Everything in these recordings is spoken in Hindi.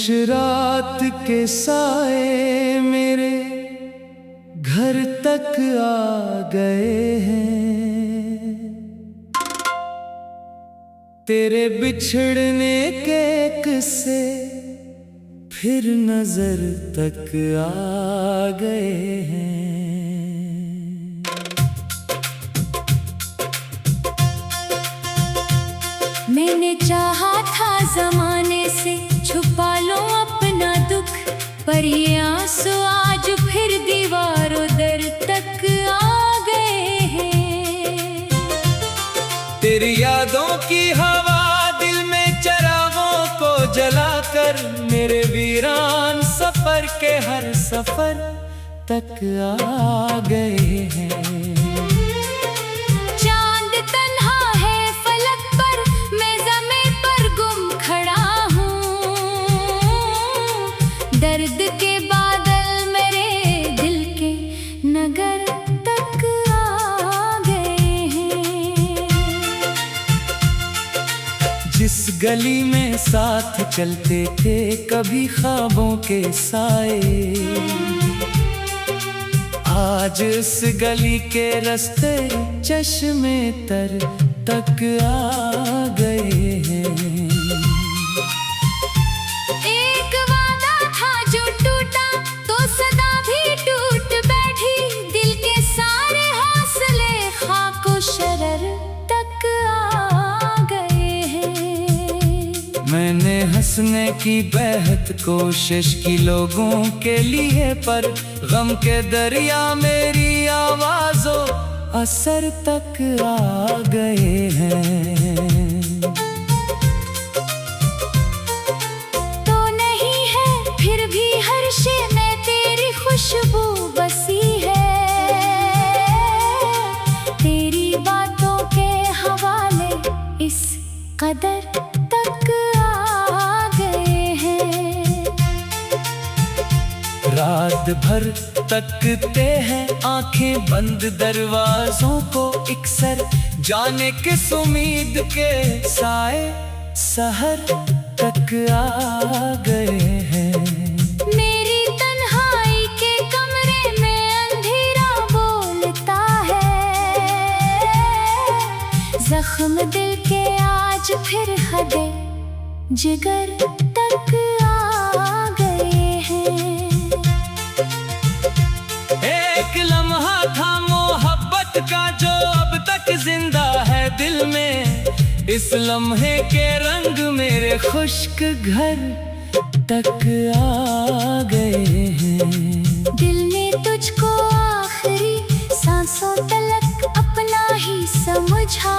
रात के साए मेरे घर तक आ गए हैं। तेरे बिछड़ने के किस्से फिर नजर तक आ गए हैं। मैंने चाहा था जमाने से छुपा लो अपना दुख, पर ये आंसू आज फिर दीवारों दर तक आ गए हैं। तेरी यादों की हवा दिल में चरागों को जलाकर मेरे वीरान सफर के हर सफर तक आ गए हैं। चांद तन्हा है फलक पर, मैं ज़मीं पर गुम खड़ा हूँ। दर्द के बादल मेरे दिल के नगर तक आ गए हैं। जिस गली में साथ चलते थे कभी ख्वाबों के साए, आज इस गली के रास्ते चश्मे तर तक आ गए हैं। एक वादा था जो टूटा तो सदा भी टूट बैठी, दिल के सारे हौसले खाको शरर तक आ गए हैं। मैंने हंसने की बेहद कोशिश की लोगों के लिए, पर गम के दरिया मेरी आवाज़ों असर तक आ गए हैं। तो नहीं है फिर भी हर शे में तेरी खुशबू बसी है। तेरी बातों के हवाले इस कदर तक आ गए हैं। रात भर तकते हैं आंखें बंद दरवाजों को इकसर, जाने किस उम्मीद के साए सहर तक आ गए हैं। मेरी तन्हाई के कमरे में अंधेरा बोलता है, जख्म दिल के आज फिर हदे जिगर तक आ गए हैं। एक लम्हा था मोहब्बत का जो अब तक जिंदा है दिल में, इस लम्हे के रंग मेरे खुश्क घर तक आ गए हैं। दिल ने तुझको आखिरी सांसों तलक अपना ही समझा,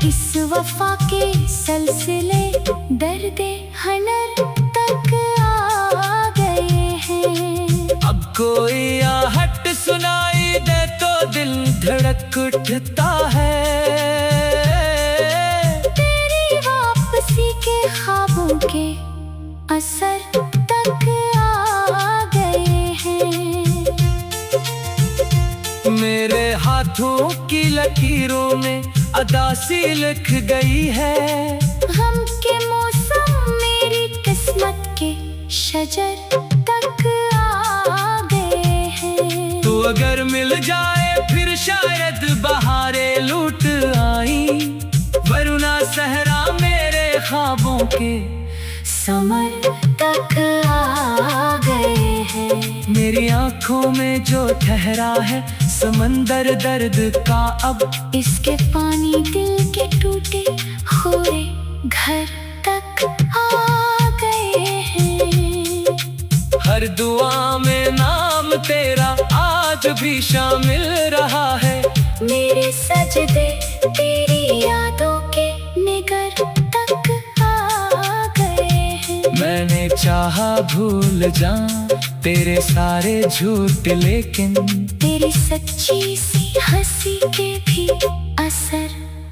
इस वफा के सिलसिले दर्दे हनर तक आ गए हैं। अब कोई आहट सुनाई दे तो दिल धड़क उठता है। तेरी वापसी के ख्वाबों के असर तक आ गए हैं। मेरे हाथों की लकीरों में अदासी लिख गई है। गम के मौसम मेरी किस्मत के शजर तक आ गए हैं। तो अगर मिल जाए फिर शायद बहारें लूट आई, वरना सहरा मेरे ख्वाबों के समर तक आ गए हैं। मेरी आंखों में जो ठहरा है समंदर दर्द का, अब इसके पानी दिल के टूटे हुए घर तक आ गए हैं। हर दुआ में नाम तेरा आज भी शामिल रहा है। मेरे सजदे तेरी यादों के निगर तक आ गए हैं। मैंने चाहा भूल जाऊं तेरे सारे झूठ, लेकिन तेरी सच्ची सी हंसी के भी असर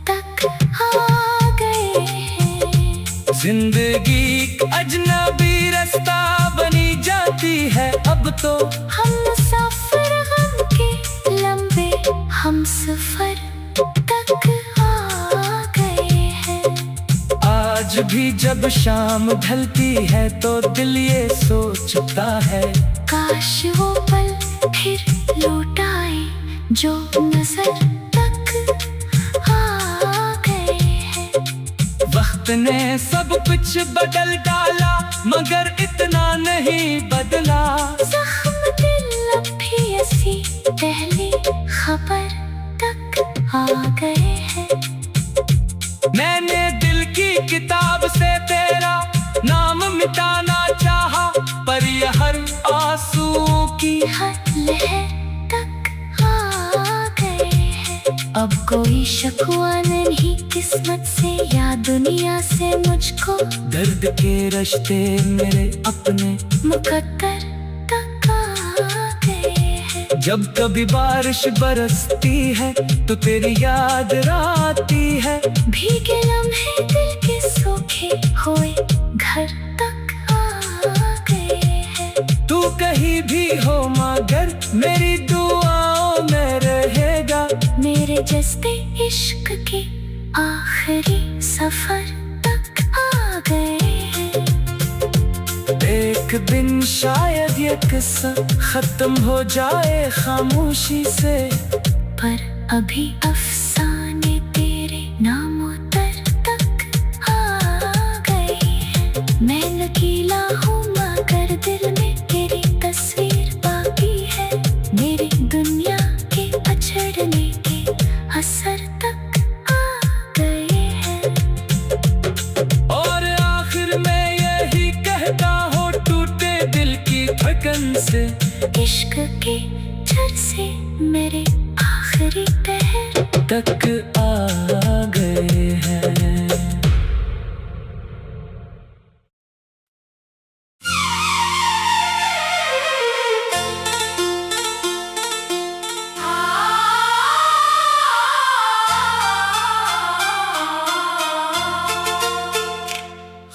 तक आ गए हैं। जिंदगी अजनबी रास्ता बनी जाती है अब तो, हम मुसाफिर गम के लंबे हम सफर तक आ गए हैं। आज भी जब शाम ढलती है तो दिल ये सोचता है, काश वो पल फिर लौट आए जो नजर तक आ गए हैं। वक्त ने सब कुछ बदल डाला मगर इतना नहीं बदला। जख्म दिल अब भी ऐसी पहली खबर तक आ गए हैं। मैंने दिल की किताब से तेरा नाम मिटाना चाहा, पर यह हर आंसू की हर लहर तक आ गए हैं। अब कोई शकवा नहीं किस्मत से या दुनिया से मुझको, दर्द के रिश्ते मेरे अपने मुकद्दर तक आ गए हैं। जब कभी बारिश बरसती है तो तेरी याद आती है, भीगे लम्हे दिल के सूखे हुए घर तक आ गए हैं। तू कहीं भी हो मगर मेरी दुआओं में रहेगा। मेरे जज्बे इश्क के आखिरी सफर तक आ गए हैं। एक दिन शायद ये किस्सा खत्म हो जाए खामोशी से, पर अभी अफसाने तेरे नामों तक आ गए हैं। मैं लकीला हूँ मगर दिल में तेरी तस्वीर बाकी है। मेरी दुनिया के अछड़ने के असर तक आ गए हैं। और आखिर में यही कहता हूँ टूटे दिल की धड़कन से, इश्क के झर से मेरे आखिरी पहर तक आ गए हैं।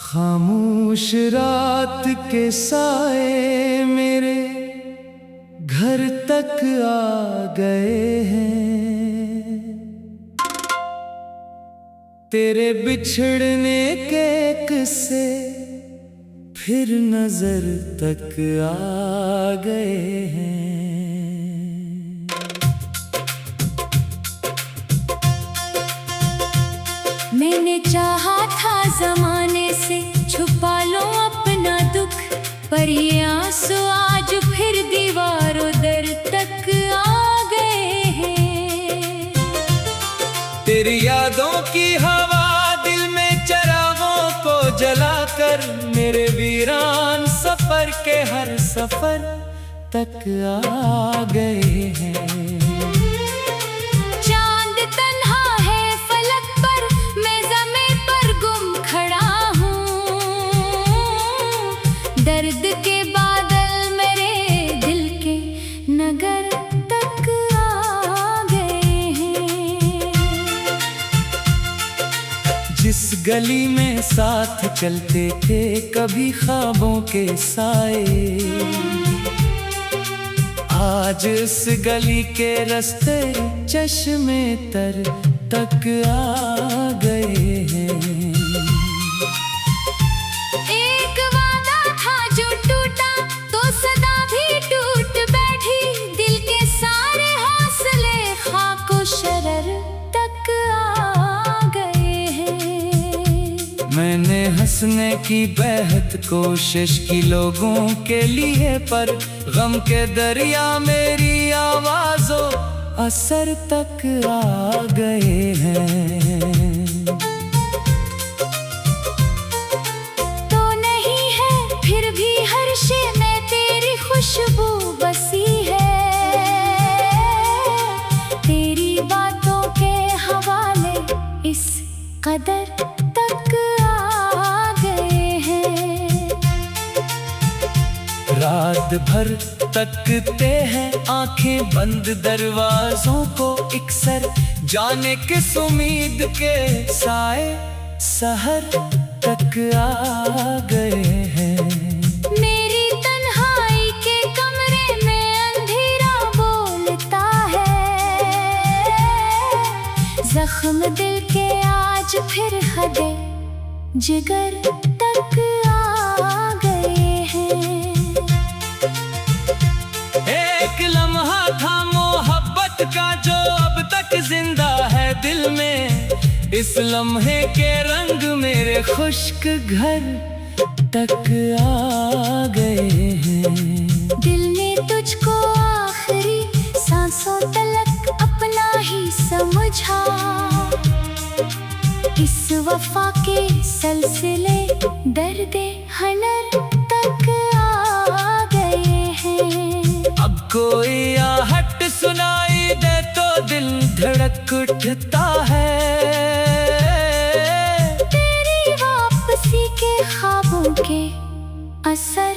खामोश रात के साए मेरे घर तक आ गए हैं। तेरे बिछड़ने के किस्से फिर नजर तक आ गए हैं। मैंने चाहा था जमाने से छुपा लो अपना दुख, पर ये आंसू आज फिर दीवारों दर तक आ गए हैं। तेरी यादों की हवा दिल में चरागों को जलाकर मेरे वीरान सफर के हर सफर तक आ गए हैं। चांद तन्हा है फलक पर, मैं ज़मीन पर गुम खड़ा हूँ। दर्द के बादल मेरे दिल के नगर तक आ गए हैं। जिस गली में साथ चलते थे कभी ख्वाबों के साए, आज इस गली के रास्ते चश्मे तर तक आ गए हैं। एक वादा था जो टूटा तो सदा भी टूट बैठी, दिल के सारे हौसले खाको शरर तक आ गए हैं। मैंने हंसने की बेहद कोशिश की लोगों के लिए, पर गम के दरिया मेरी आवाज़ों असर तक आ गए हैं। तो नहीं है फिर भी हर शे में तेरी खुशबू बसी है। तेरी बातों के हवाले इस कदर तक आ गए हैं। रात भर तकते हैं आंखें बंद दरवाजों को इकसर, जाने किस उम्मीद के साए सहर तक आ गए हैं। मेरी तन्हाई के कमरे में अंधेरा बोलता है, जख्म दिल के आज फिर हदें जिगर तक आ गए हैं। एक लम्हा था मोहब्बत का जो अब तक जिंदा है दिल में, इस लम्हे के रंग मेरे खुश्क घर तक आ गए हैं। दिल ने तुझको आखिरी सांसों तलक अपना ही समझा, इस वफा के सिलसिले दर्दे हनर तक आ गए हैं। अब कोई आहट सुनाई दे तो दिल धड़क उठता है, तेरी वापसी के ख्वाबों के असर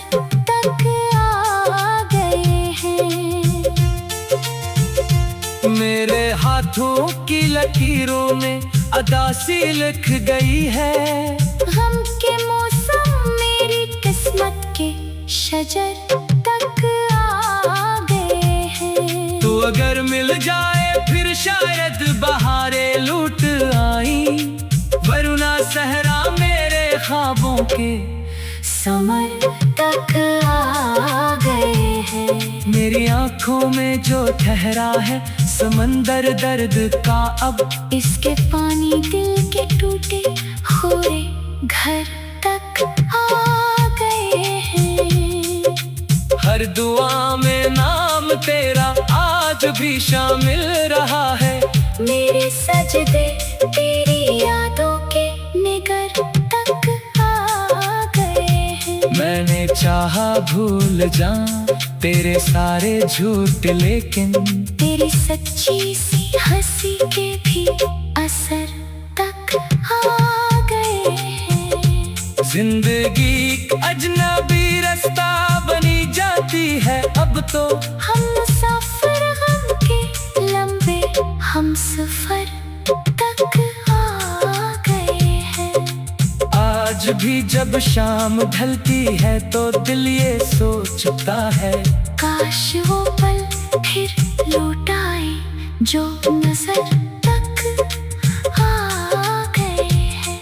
तक आ गए हैं। मेरे हाथों की लकीरों में अदासी लिख गई है, गम के मौसम मेरी किस्मत के शजर तक आ गए हैं। तू अगर मिल जाए फिर शायद बहारें लूट आई, वरना सहरा मेरे ख्वाबों के समर तक आ गए हैं। मेरी आंखों में जो ठहरा है समंदर दर्द का, अब इसके पानी दिल के टूटे हुए घर तक आ गए हैं। हर दुआ में नाम तेरा आज भी शामिल रहा है, मेरे सजदे तेरी यादों के निगर तक आ गए हैं। मैंने चाहा भूल जाऊं तेरे सारे झूठ, लेकिन तेरी सच्ची सी हंसी के भी असर तक आ गए हैं। जिंदगी अजनबी रास्ता बनी जाती है अब तो, हम मुसाफिर गम के लंबे हम सफर तक आ गए हैं। आज भी जब शाम ढलती है तो दिल ये सोचता है, काश वो पल फिर लौट आए जो नजर तक आ गए हैं।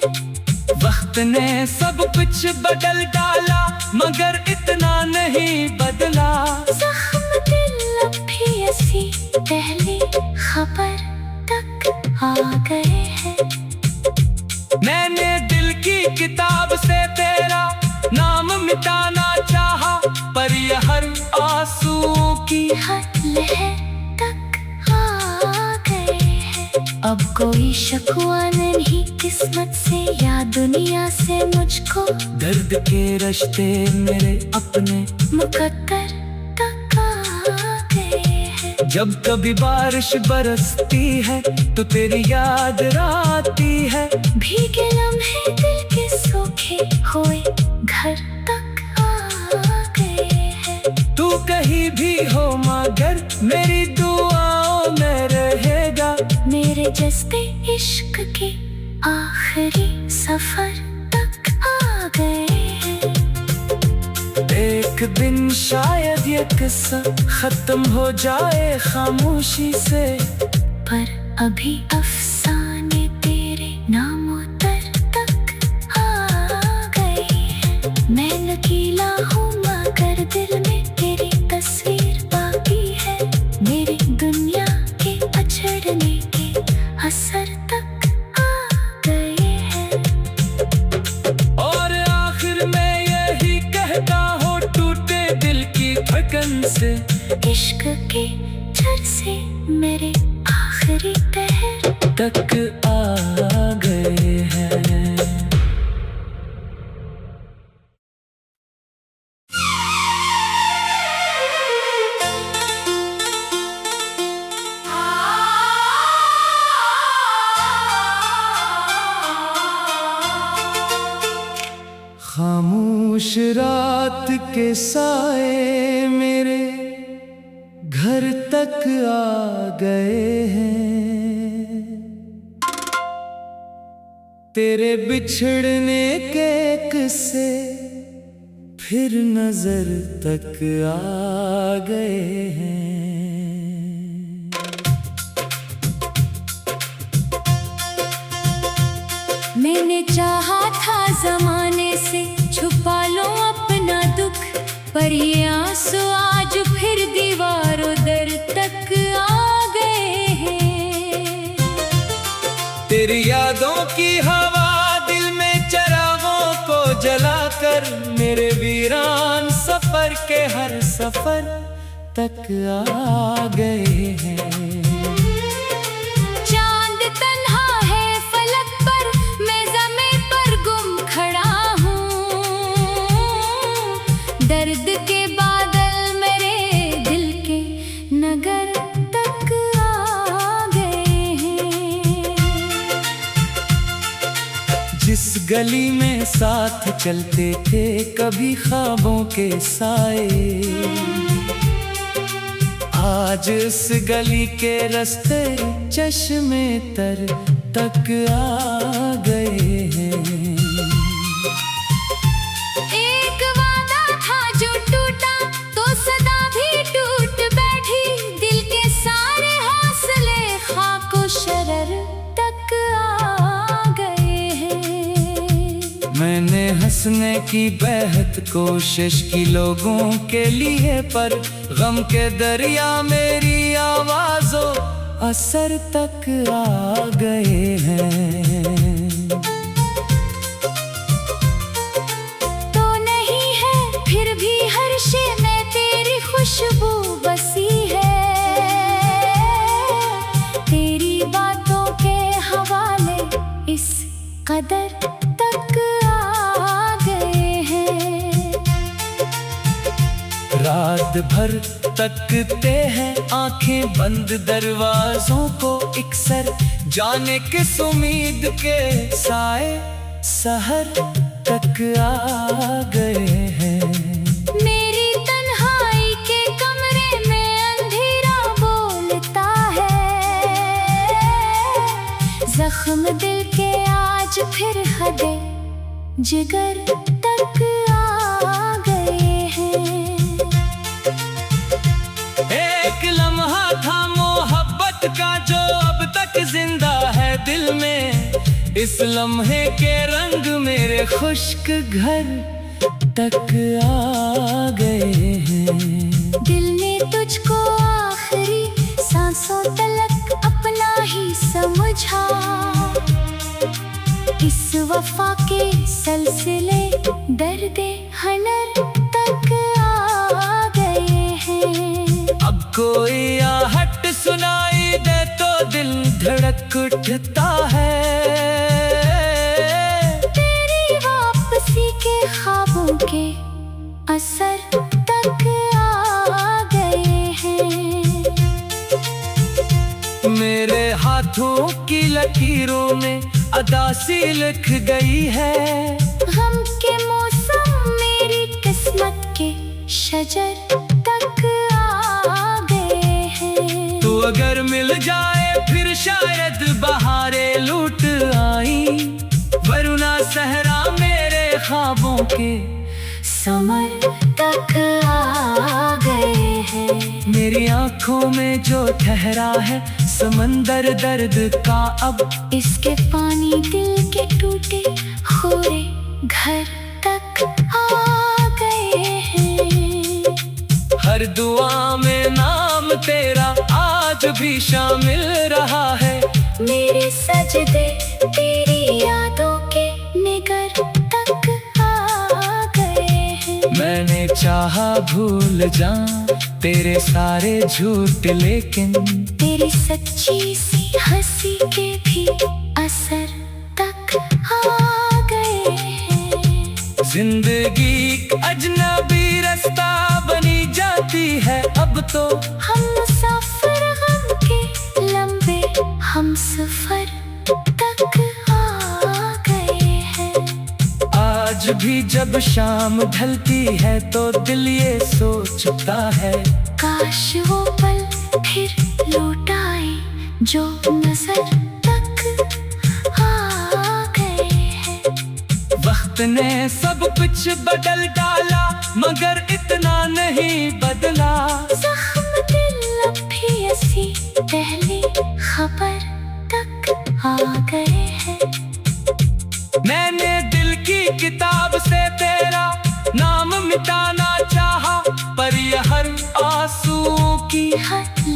वक्त ने सब कुछ बदल डाला मगर इतना नहीं बदला, जख्म दिल अब भी ऐसी पहली खबर तक आ गए हैं। मैंने दिल की किताब से तेरा नाम मिटाना चाहा, पर यह हर आंसू की हर लहर तक आ गए हैं। अब कोई शकवा नहीं किस्मत से या दुनिया से, मुझको दर्द के रिश्ते मेरे अपने मुकद्दर तक आ गए हैं। जब कभी बारिश बरसती है तो तेरी याद आती है, भीगे लम्हे दिल के सूखे हुए घर तक आ गए हैं। तू कहीं भी हो मगर मेरी दुआओं में रहेगा, मेरे जज्बे इश्क के आखिरी सफर तक आ गए हैं। एक दिन शायद ये किस्सा खत्म हो जाए खामोशी से, पर अभी अफसाने तेरे नामों तक आ गए हैं। मैं लकीला हूँ मगर दिल में तेरी तस्वीर बाकी है, मेरी दुनिया के अछड़ने के असर तक आ गए हैं। और आखिर में यही कहता हूँ टूटे दिल की धड़कन से, इश्क के झर से मेरे आखिरी पहर तक आ गए हैं। खामोश रात के साए मेरे घर तक आ गए हैं, तेरे बिछड़ने के किस्से फिर नजर तक आ गए हैं। मैंने चाहा था पर ये आंसू आज फिर दीवारों दर तक आ गए हैं। तेरी यादों की हवा दिल में चरागों को जलाकर मेरे वीरान सफर के हर सफर तक आ गए हैं। चांद तन्हा है फलक पर, मैं ज़मीन पर गुम खड़ा हूँ। दर्द के बादल मेरे दिल के नगर तक आ गए हैं। जिस गली में साथ चलते थे कभी ख्वाबों के साए, आज इस गली के रास्ते चश्मे तर तक आ गए हैं। एक वादा था जो टूटा तो सदा भी टूट बैठी, दिल के सारे हौसले खाको शरर तक आ गए हैं। मैंने हंसने की बेहद कोशिश की लोगों के लिए, पर गम के दरिया मेरी आवाज़ों असर तक आ गए हैं। तो नहीं है फिर भी हर शे में तेरी खुशबू बसी है। तेरी बातों के हवाले इस कदर तक आ गए हैं। रात भर तकते हैं आंखें बंद दरवाजों को इकसर, जाने किस उम्मीद के साए सहर तक आ गए हैं। मेरी तन्हाई के कमरे में अंधेरा बोलता है, जख्म दिल के आज फिर हदे जिगर तक आ गए हैं। एक लम्हा था मोहब्बत का जो अब तक जिंदा है दिल में, इस लम्हे के रंग मेरे खुश्क घर तक आ गए हैं। दिल ने तुझको आखिरी सांसों तलक अपना ही समझा, इस वफा के सिलसिले दर्दे हनर तक आ गए हैं। अब कोई आहट सुनाई दे तो दिल धड़क उठता है। तेरी वापसी के ख्वाबों के असर तक आ गए हैं। मेरे हाथों की लकीरों में अदासी लिख गई है। गम के मौसम मेरी किस्मत के शजर तक आ गए हैं। तू अगर मिल जाए फिर शायद बहारें लूट आई, वरना सहरा मेरे ख्वाबों के समर तक आ गए हैं। मेरी आंखों में जो ठहरा है समंदर दर्द का, अब इसके पानी दिल के टूटे खोरे घर तक आ गए हैं। हर दुआ में नाम तेरा आज भी शामिल रहा है। मेरे सजदे तेरी यादों के निगर तक आ गए हैं। मैंने चाहा भूल जाऊं तेरे सारे झूठ, लेकिन तेरी सच्ची सी हंसी के भी असर तक आ गए हैं। जिंदगी अजनबी रास्ता बनी जाती है अब तो, हम मुसाफिर गम के लंबे हम सफर तक आ गए हैं। आज भी जब शाम ढलती है तो दिल ये सोचता है, काश वो पल फिर लौट आए जो नजर तक आ गए हैं। वक्त ने सब कुछ बदल डाला मगर इतना नहीं बदला। जख्म दिल अब भी ऐसी पहली खबर तक आ गए हैं। मैंने दिल की किताब से तेरा नाम मिटाना चाहा,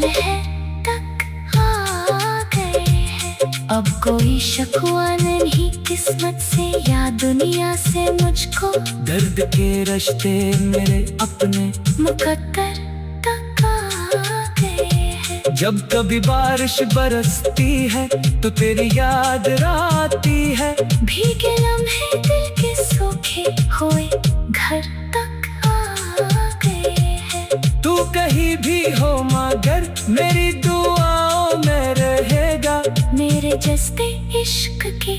लहर तक आ गए हैं। अब कोई शकवा नहीं किस्मत से या दुनिया से मुझको, दर्द के रिश्ते मेरे अपने मुकद्दर तक आ गए हैं। जब कभी बारिश बरसती है तो तेरी याद आती है, भीगे लम्हे दिल के सूखे हुए घर तक आ गए हैं। तू कहीं भी हो मगर मेरी दुआओं में रहेगा। मेरे जज्बे इश्क के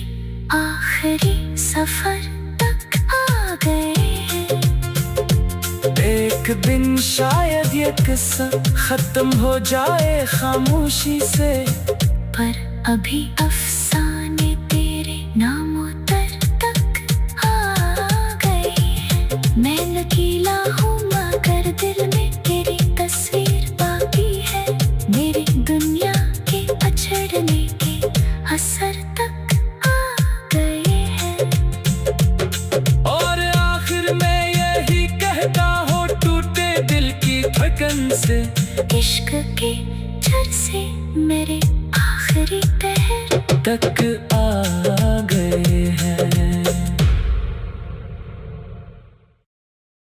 आखिरी सफर तक आ गए हैं। एक दिन शायद ये किस्सा खत्म हो जाए खामोशी से, पर अभी अफसाने तेरे नामों तर तक आ गए हैं। मैं लकीला हूँ मगर दिल में तेरी तस्वीर बाकी है। मेरी दुनिया के अछड़ने के असर तक आ गए हैं। और आखिर में यही कहता हो टूटे दिल की धड़कन से, इश्क के झर से मेरे आखिरी पहर तक आ गए हैं।